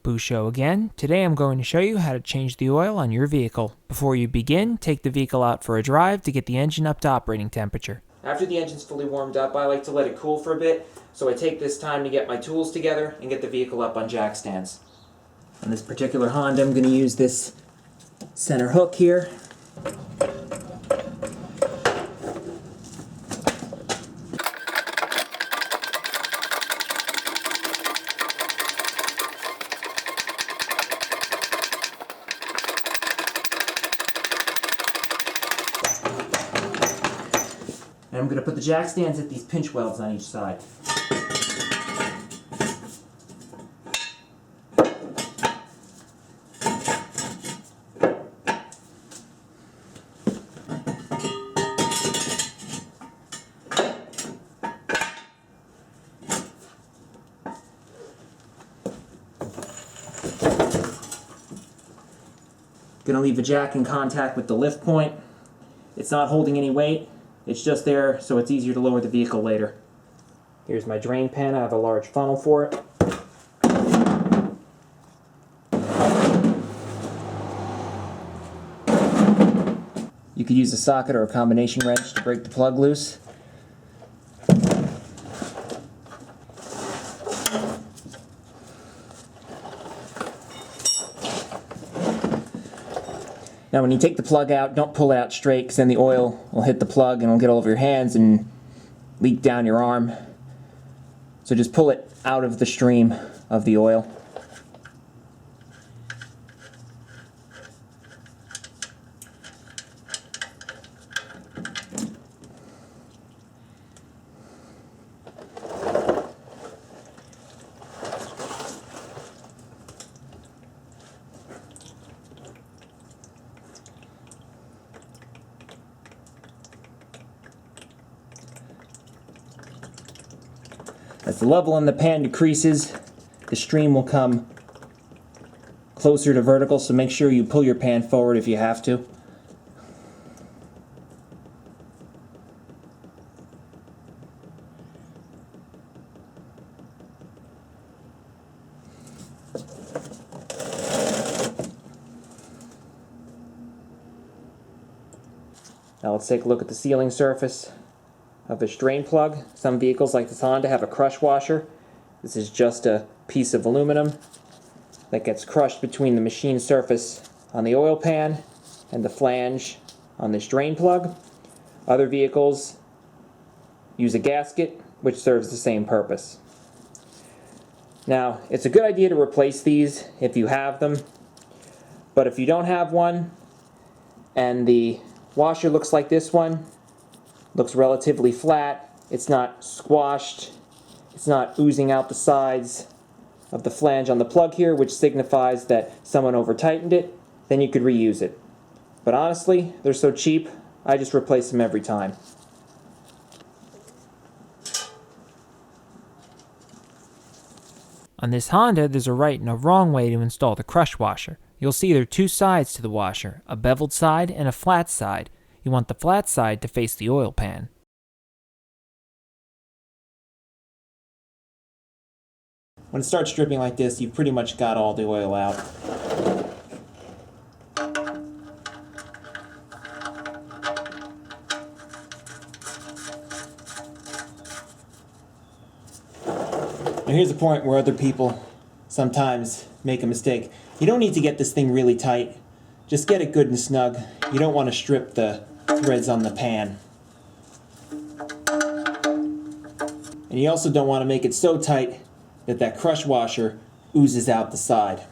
Boo Show again. Today I'm going to show you how to change the oil on your vehicle. Before you begin, take the vehicle out for a drive to get the engine up to operating temperature. After the engine's fully warmed up, I like to let it cool for a bit, so I take this time to get my tools together and get the vehicle up on jack stands. On this particular Honda, I'm going to use this center hook here. And I'm going to put the jack stands at these pinch welds on each side. Going to leave the jack in contact with the lift point. It's not holding any weight. It's just there so it's easier to lower the vehicle later. Here's my drain pan. I have a large funnel for it. You could use a socket or a combination wrench to break the plug loose. Now when you take the plug out, don't pull it out straight because then the oil will hit the plug and it'll get all over your hands and leak down your arm. So just pull it out of the stream of the oil. As the level in the pan decreases, the stream will come closer to vertical, so make sure you pull your pan forward if you have to. Now let's take a look at the sealing surface of this drain plug. Some vehicles like this Honda have a crush washer. This is just a piece of aluminum that gets crushed between the machine surface on the oil pan and the flange on this drain plug. Other vehicles use a gasket which serves the same purpose. Now, it's a good idea to replace these if you have them, but if you don't have one and the washer looks like this one, looks relatively flat, it's not squashed, it's not oozing out the sides of the flange on the plug here, which signifies that someone over-tightened it, then you could reuse it. But honestly, they're so cheap, I just replace them every time. On this Honda, there's a right and a wrong way to install the crush washer. You'll see there are two sides to the washer, a beveled side and a flat side. You want the flat side to face the oil pan. When it starts dripping like this, you've pretty much got all the oil out. Now here's a point where other people sometimes make a mistake. You don't need to get this thing really tight. Just get it good and snug. You don't want to strip the threads on the pan. And you also don't want to make it so tight that that crush washer oozes out the side.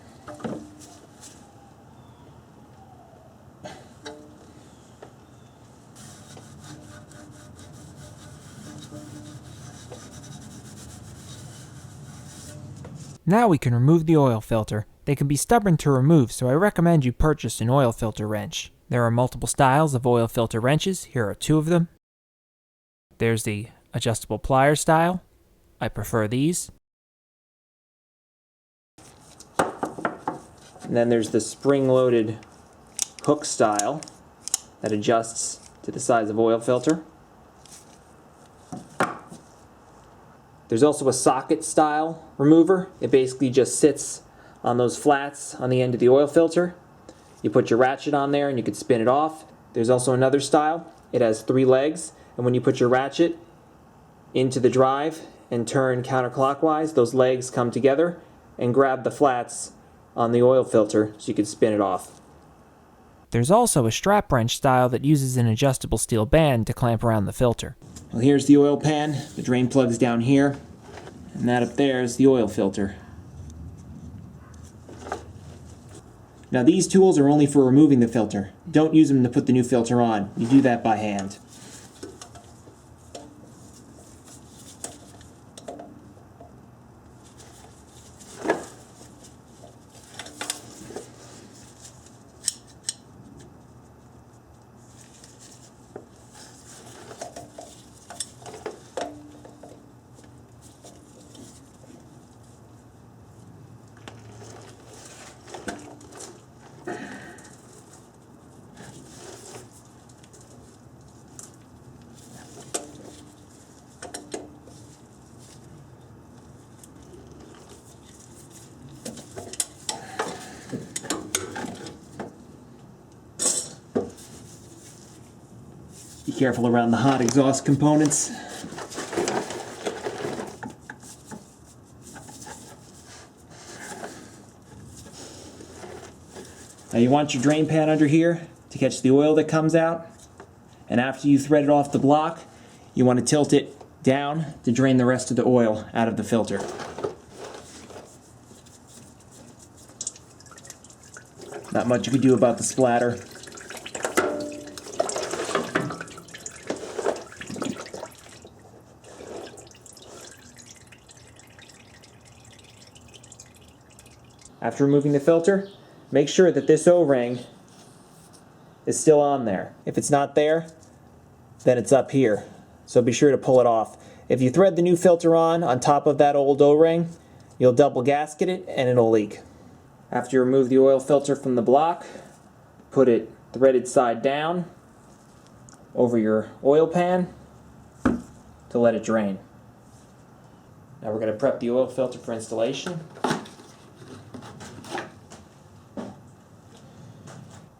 Now we can remove the oil filter. They can be stubborn to remove, so I recommend you purchase an oil filter wrench. There are multiple styles of oil filter wrenches. Here are two of them. There's the adjustable plier style. I prefer these. And then there's the spring-loaded hook style that adjusts to the size of oil filter. There's also a socket style remover. It basically just sits on those flats on the end of the oil filter. You put your ratchet on there and you can spin it off. There's also another style. It has 3 legs, and when you put your ratchet into the drive and turn counterclockwise, those legs come together and grab the flats on the oil filter so you can spin it off. There's also a strap wrench style that uses an adjustable steel band to clamp around the filter. Well, here's the oil pan. The drain plug's down here, and that up there is the oil filter. Now these tools are only for removing the filter. Don't use them to put the new filter on. You do that by hand. Be careful around the hot exhaust components. Now you want your drain pan under here to catch the oil that comes out. And after you thread it off the block, you want to tilt it down to drain the rest of the oil out of the filter. Not much you can do about the splatter. After removing the filter, make sure that this O-ring is still on there. If it's not there, then it's up here. So be sure to pull it off. If you thread the new filter on top of that old O-ring, you'll double gasket it and it'll leak. After you remove the oil filter from the block, put it threaded side down over your oil pan to let it drain. Now we're going to prep the oil filter for installation.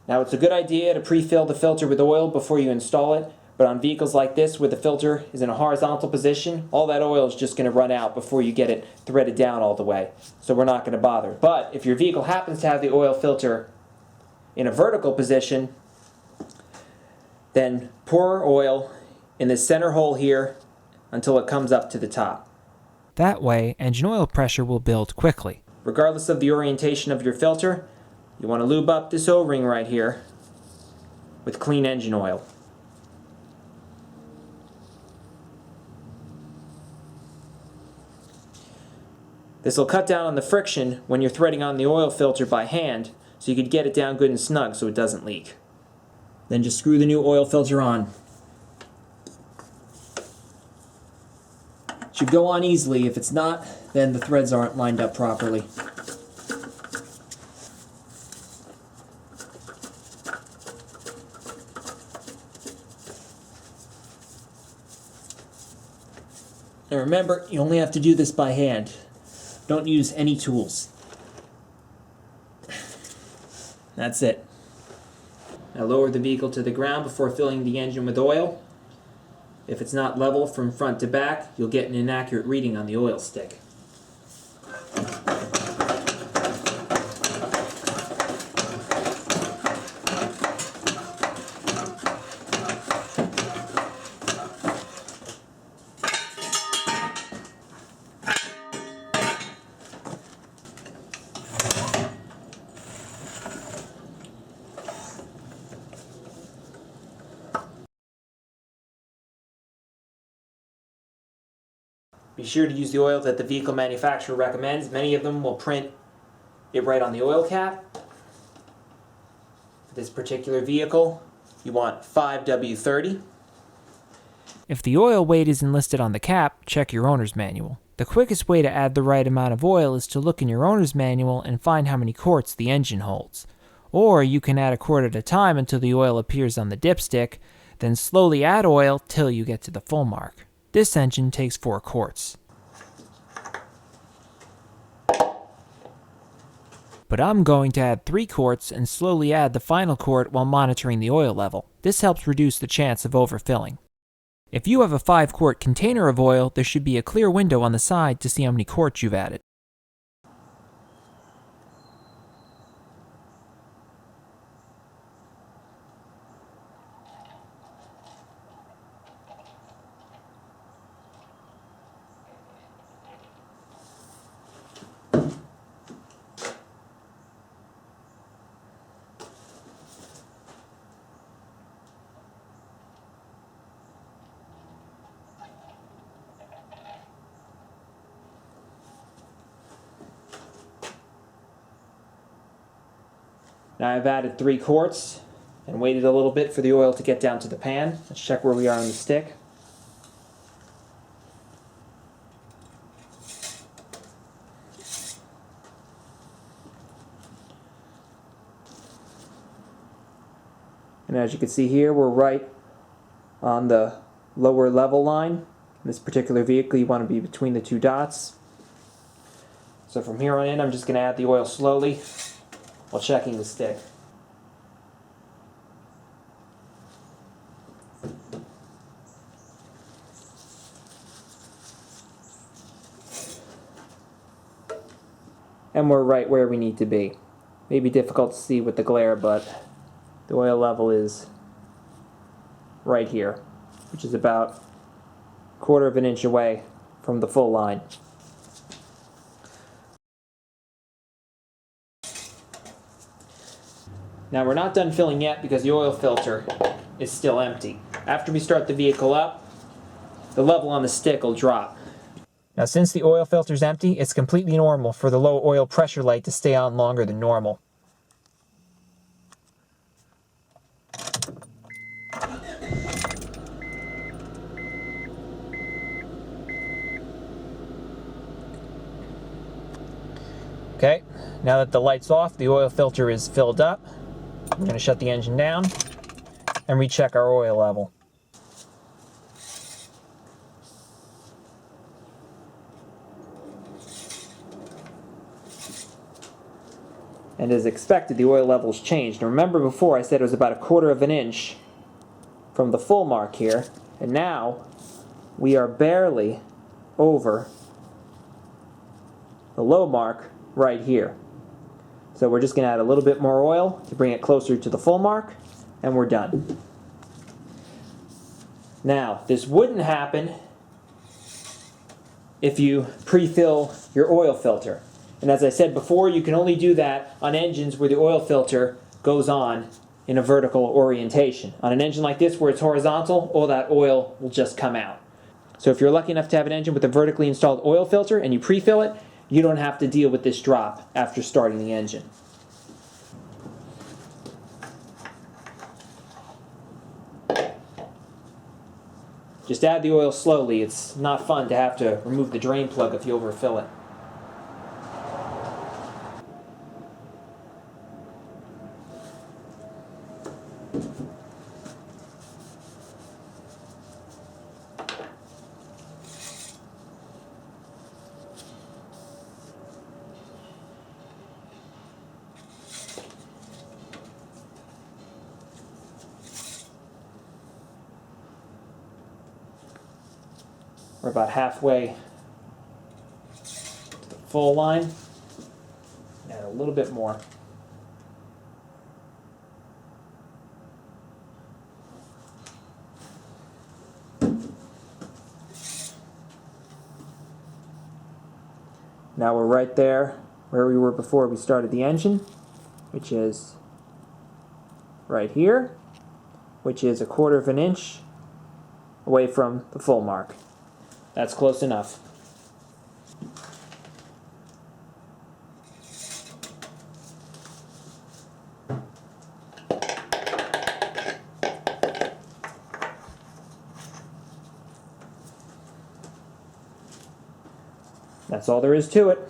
Now it's a good idea to pre-fill the filter with oil before you install it, but on vehicles like this where the filter is in a horizontal position, all that oil is just going to run out before you get it threaded down all the way. So we're not going to bother. But if your vehicle happens to have the oil filter in a vertical position, then pour oil in the center hole here until it comes up to the top. That way, engine oil pressure will build quickly. Regardless of the orientation of your filter, you want to lube up this O-ring right here with clean engine oil. This will cut down on the friction when you're threading on the oil filter by hand, so you could get it down good and snug so it doesn't leak. Then just screw the new oil filter on. It should go on easily. If it's not, then the threads aren't lined up properly. And remember, you only have to do this by hand. Don't use any tools. That's it. Now lower the vehicle to the ground before filling the engine with oil. If it's not level from front to back, you'll get an inaccurate reading on the oil stick. Be sure to use the oil that the vehicle manufacturer recommends. Many of them will print it right on the oil cap. For this particular vehicle, you want 5W30. If the oil weight isn't listed on the cap, check your owner's manual. The quickest way to add the right amount of oil is to look in your owner's manual and find how many quarts the engine holds. Or you can add a quart at a time until the oil appears on the dipstick, then slowly add oil till you get to the full mark. This engine takes 4 quarts. But I'm going to add 3 quarts and slowly add the final quart while monitoring the oil level. This helps reduce the chance of overfilling. If you have a 5-quart container of oil, there should be a clear window on the side to see how many quarts you've added. Now I've added 3 quarts and waited a little bit for the oil to get down to the pan. Let's check where we are on the stick. And as you can see here, we're right on the lower level line. In this particular vehicle, you want to be between the 2 dots. So from here on in, I'm just going to add the oil slowly while checking the stick. And we're right where we need to be. Maybe difficult to see with the glare, but the oil level is right here, which is about 1/4 of an inch away from the full line. Now we're not done filling yet because the oil filter is still empty. After we start the vehicle up, the level on the stick will drop. Now since the oil filter is empty, it's completely normal for the low oil pressure light to stay on longer than normal. Okay, now that the light's off, the oil filter is filled up. I'm going to shut the engine down and recheck our oil level. And as expected, the oil level's changed. And remember before I said it was about 1/4 of an inch from the full mark here, and now we are barely over the low mark right here. So we're just going to add a little bit more oil to bring it closer to the full mark, and we're done. Now, this wouldn't happen if you pre-fill your oil filter. And as I said before, you can only do that on engines where the oil filter goes on in a vertical orientation. On an engine like this where it's horizontal, all that oil will just come out. So if you're lucky enough to have an engine with a vertically installed oil filter and you pre-fill it, you don't have to deal with this drop after starting the engine. Just add the oil slowly. It's not fun to have to remove the drain plug if you overfill it. We're about halfway to the full line. Add a little bit more. Now we're right there where we were before we started the engine, which is right here, which is 1/4 of an inch away from the full mark. That's close enough. That's all there is to it.